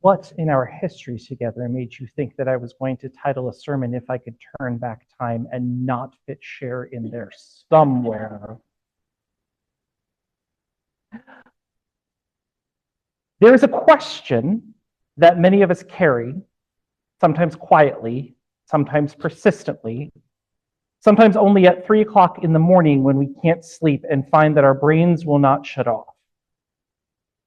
what in our history together made you think that I was going to title a sermon "If I Could Turn Back Time" and not fit Cher in there somewhere? There is a question that many of us carry, sometimes quietly, sometimes persistently, sometimes only at 3 o'clock in the morning when we can't sleep and find that our brains will not shut off.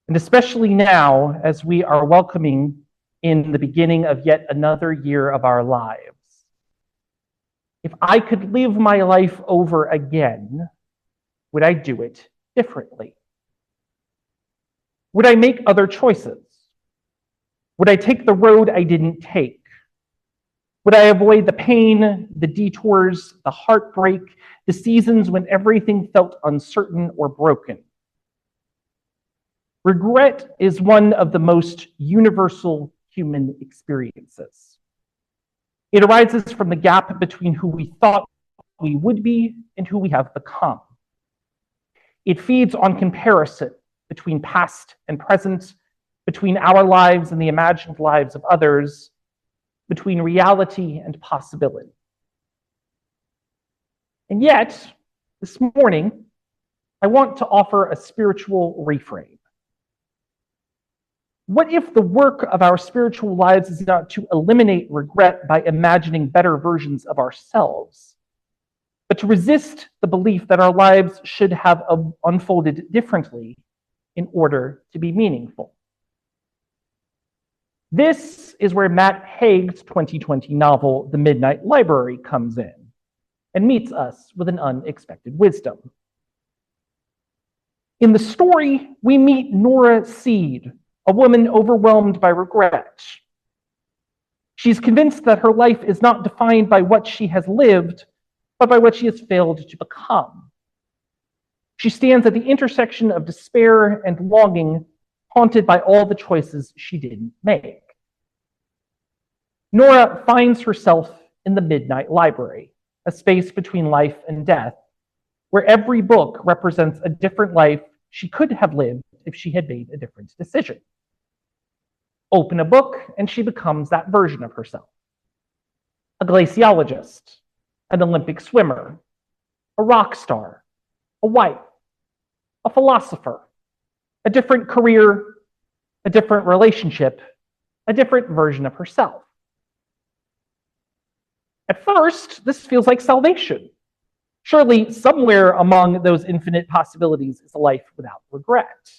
And especially now, as we are welcoming in the beginning of yet another year of our lives. If I could live my life over again, would I do it differently? Would I make other choices? Would I take the road I didn't take? Would I avoid the pain, the detours, the heartbreak, the seasons when everything felt uncertain or broken? Regret is one of the most universal human experiences. It arises from the gap between who we thought we would be and who we have become. It feeds on comparison between past and present, between our lives and the imagined lives of others, between reality and possibility. And yet, this morning, I want to offer a spiritual reframe. What if the work of our spiritual lives is not to eliminate regret by imagining better versions of ourselves, but to resist the belief that our lives should have unfolded differently in order to be meaningful? This is where Matt Haig's 2020 novel, The Midnight Library, comes in and meets us with an unexpected wisdom. In the story, we meet Nora Seed, a woman overwhelmed by regret. She's convinced that her life is not defined by what she has lived, but by what she has failed to become. She stands at the intersection of despair and longing, haunted by all the choices she didn't make. Nora finds herself in the Midnight Library, a space between life and death, where every book represents a different life she could have lived if she had made a different decision. Open a book, and she becomes that version of herself. A glaciologist, an Olympic swimmer, a rock star, a wife, a philosopher, a different career, a different relationship, a different version of herself. At first, this feels like salvation. Surely somewhere among those infinite possibilities is a life without regret.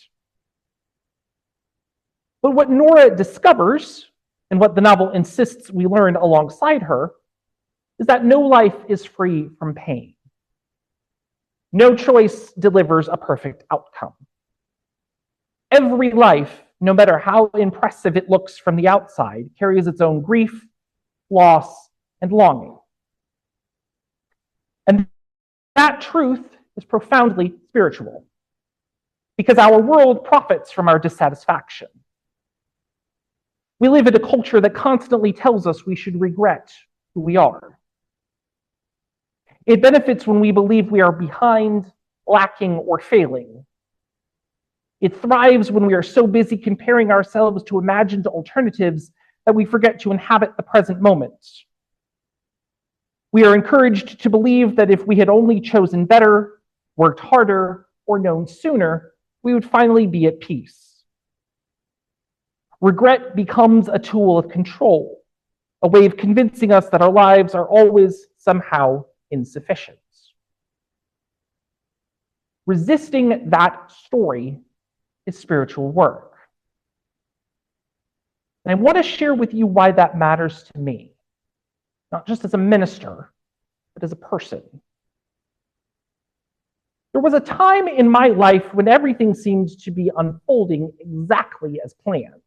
But what Nora discovers, and what the novel insists we learn alongside her, is that no life is free from pain. No choice delivers a perfect outcome. Every life, no matter how impressive it looks from the outside, carries its own grief, loss, and longing. And that truth is profoundly spiritual, because our world profits from our dissatisfaction. We live in a culture that constantly tells us we should regret who we are. It benefits when we believe we are behind, lacking, or failing. It thrives when we are so busy comparing ourselves to imagined alternatives that we forget to inhabit the present moment. We are encouraged to believe that if we had only chosen better, worked harder, or known sooner, we would finally be at peace. Regret becomes a tool of control, a way of convincing us that our lives are always somehow insufficient. Resisting that story is spiritual work. And I want to share with you why that matters to me, not just as a minister, but as a person. There was a time in my life when everything seemed to be unfolding exactly as planned.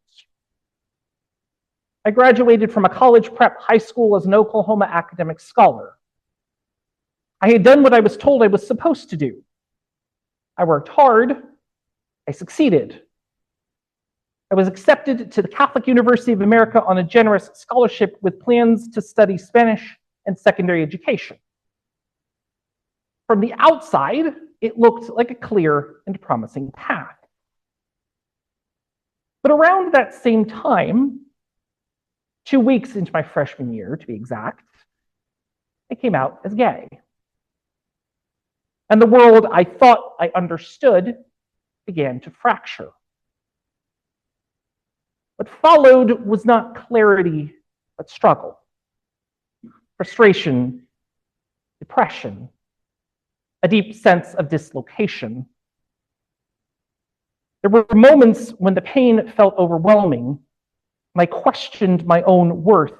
I graduated from a college prep high school as an Oklahoma academic scholar. I had done what I was told I was supposed to do. I worked hard. I succeeded. I was accepted to the Catholic University of America on a generous scholarship with plans to study Spanish and secondary education. From the outside, it looked like a clear and promising path. But around that same time, 2 weeks into my freshman year, to be exact, I came out as gay. And the world I thought I understood began to fracture. What followed was not clarity, but struggle, frustration, depression, a deep sense of dislocation. There were moments when the pain felt overwhelming, and I questioned my own worth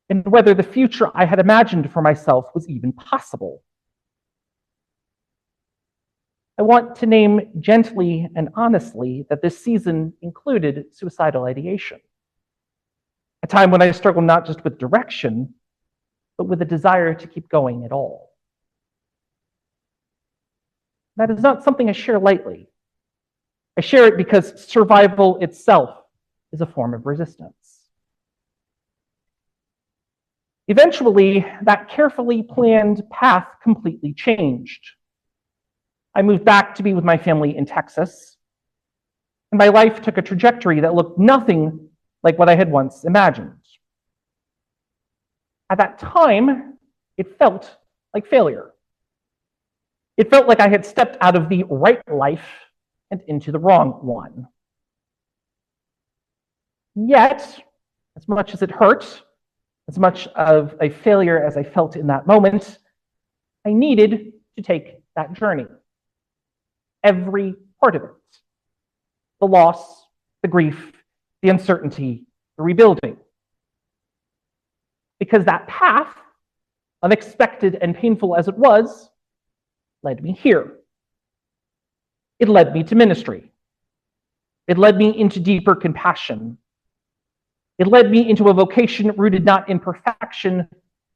and whether the future I had imagined for myself was even possible. I want to name gently and honestly that this season included suicidal ideation, a time when I struggled not just with direction, but with a desire to keep going at all. That is not something I share lightly. I share it because survival itself is a form of resistance. Eventually, that carefully planned path completely changed. I moved back to be with my family in Texas, and my life took a trajectory that looked nothing like what I had once imagined. At that time, it felt like failure. It felt like I had stepped out of the right life and into the wrong one. Yet, as much as it hurt, as much of a failure as I felt in that moment, I needed to take that journey. Every part of it. The loss, the grief, the uncertainty, the rebuilding. Because that path, unexpected and painful as it was, led me here. It led me to ministry. It led me into deeper compassion. It led me into a vocation rooted not in perfection,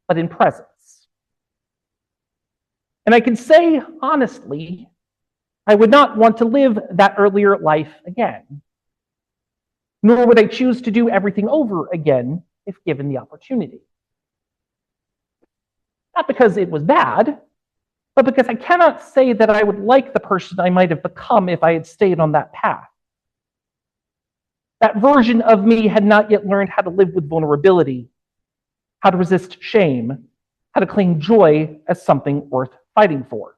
but in presence. And I can say honestly, I would not want to live that earlier life again. Nor would I choose to do everything over again if given the opportunity. Not because it was bad, but because I cannot say that I would like the person I might have become if I had stayed on that path. That version of me had not yet learned how to live with vulnerability, how to resist shame, how to claim joy as something worth fighting for.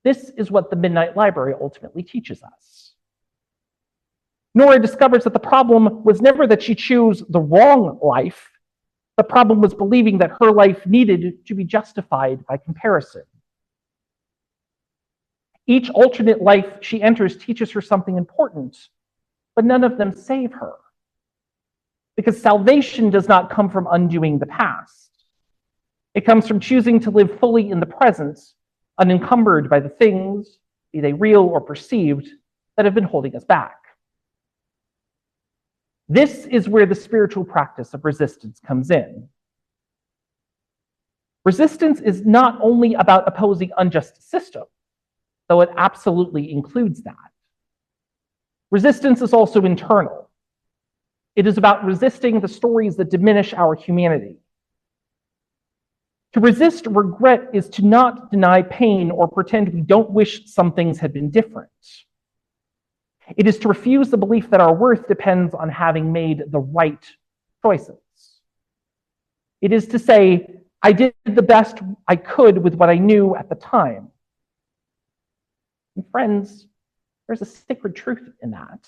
This is what the Midnight Library ultimately teaches us. Nora discovers that the problem was never that she chose the wrong life. The problem was believing that her life needed to be justified by comparison. Each alternate life she enters teaches her something important, but none of them save her. Because salvation does not come from undoing the past. It comes from choosing to live fully in the present, unencumbered by the things, be they real or perceived, that have been holding us back. This is where the spiritual practice of resistance comes in. Resistance is not only about opposing unjust systems, though it absolutely includes that. Resistance is also internal. It is about resisting the stories that diminish our humanity. To resist regret is to not deny pain or pretend we don't wish some things had been different. It is to refuse the belief that our worth depends on having made the right choices. It is to say, I did the best I could with what I knew at the time. And friends, there's a sacred truth in that.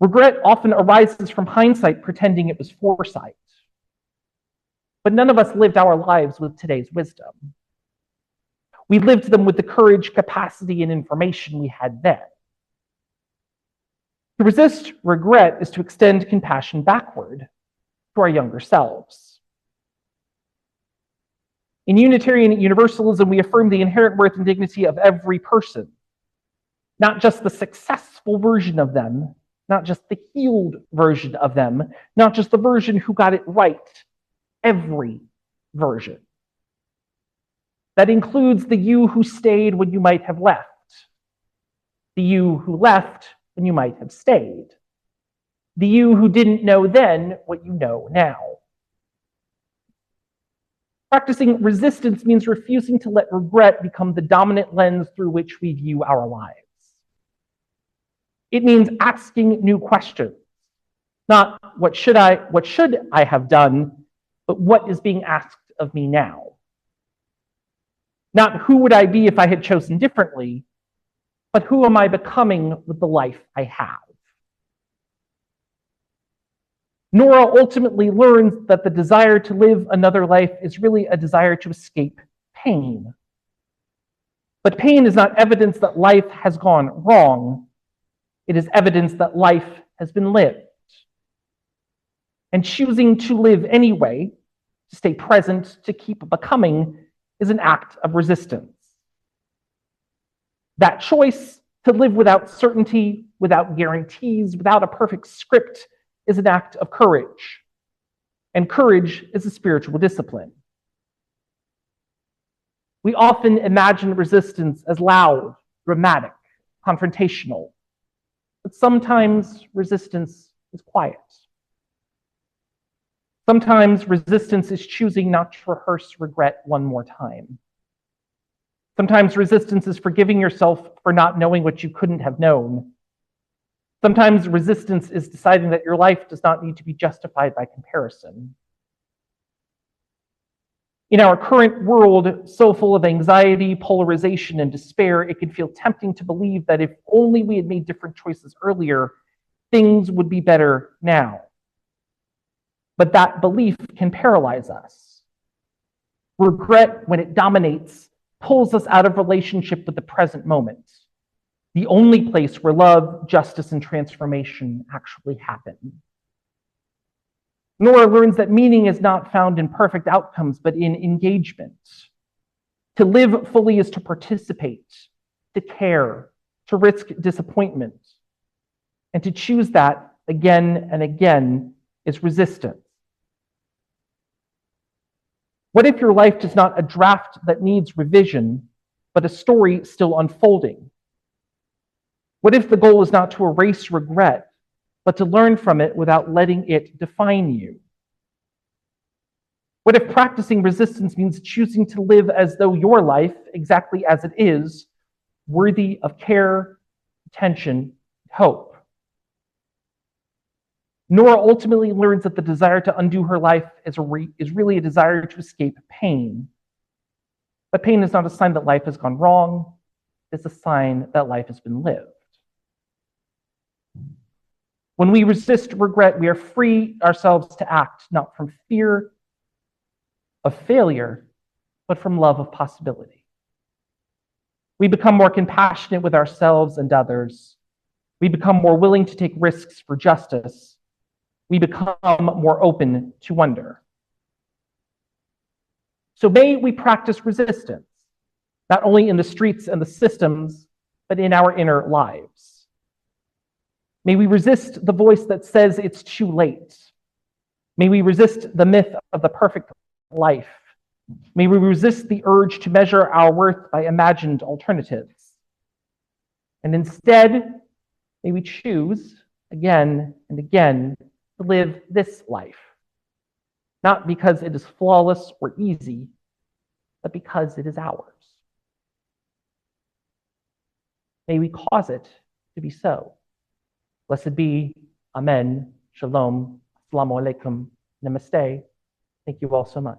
Regret often arises from hindsight pretending it was foresight. But none of us lived our lives with today's wisdom. We lived them with the courage, capacity, and information we had then. To resist regret is to extend compassion backward to our younger selves. In Unitarian Universalism, we affirm the inherent worth and dignity of every person, not just the successful version of them, not just the healed version of them, not just the version who got it right, every version. That includes the you who stayed when you might have left, the you who left when you might have stayed, the you who didn't know then what you know now. Practicing resistance means refusing to let regret become the dominant lens through which we view our lives. It means asking new questions. Not what should I have done, but what is being asked of me now. Not who would I be if I had chosen differently, but who am I becoming with the life I have? Nora ultimately learns that the desire to live another life is really a desire to escape pain. But pain is not evidence that life has gone wrong. It is evidence that life has been lived. And choosing to live anyway, to stay present, to keep becoming, is an act of resistance. That choice to live without certainty, without guarantees, without a perfect script, is an act of courage. And courage is a spiritual discipline. We often imagine resistance as loud, dramatic, confrontational. But sometimes resistance is quiet. Sometimes resistance is choosing not to rehearse regret one more time. Sometimes resistance is forgiving yourself for not knowing what you couldn't have known. Sometimes resistance is deciding that your life does not need to be justified by comparison. In our current world, so full of anxiety, polarization, and despair, it can feel tempting to believe that if only we had made different choices earlier, things would be better now. But that belief can paralyze us. Regret, when it dominates, pulls us out of relationship with the present moment, the only place where love, justice, and transformation actually happen. Nora learns that meaning is not found in perfect outcomes, but in engagement. To live fully is to participate, to care, to risk disappointment. And to choose that again and again is resistance. What if your life is not a draft that needs revision, but a story still unfolding? What if the goal is not to erase regret, but to learn from it without letting it define you? What if practicing resistance means choosing to live as though your life, exactly as it is, worthy of care, attention, hope? Nora ultimately learns that the desire to undo her life is really a desire to escape pain. But pain is not a sign that life has gone wrong. It's a sign that life has been lived. When we resist regret, we are free ourselves to act, not from fear of failure, but from love of possibility. We become more compassionate with ourselves and others. We become more willing to take risks for justice. We become more open to wonder. So may we practice resistance, not only in the streets and the systems, but in our inner lives. May we resist the voice that says it's too late. May we resist the myth of the perfect life. May we resist the urge to measure our worth by imagined alternatives. And instead, may we choose again and again to live this life, not because it is flawless or easy, but because it is ours. May we cause it to be so. Blessed be, Amen, Shalom, Assalamu alaikum, Namaste. Thank you all so much.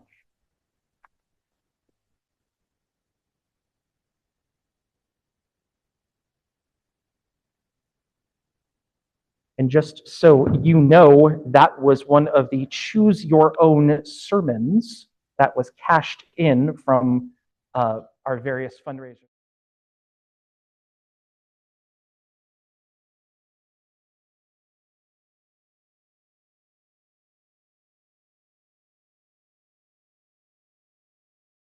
And just so you know, that was one of the Choose Your Own sermons that was cashed in from our various fundraisers.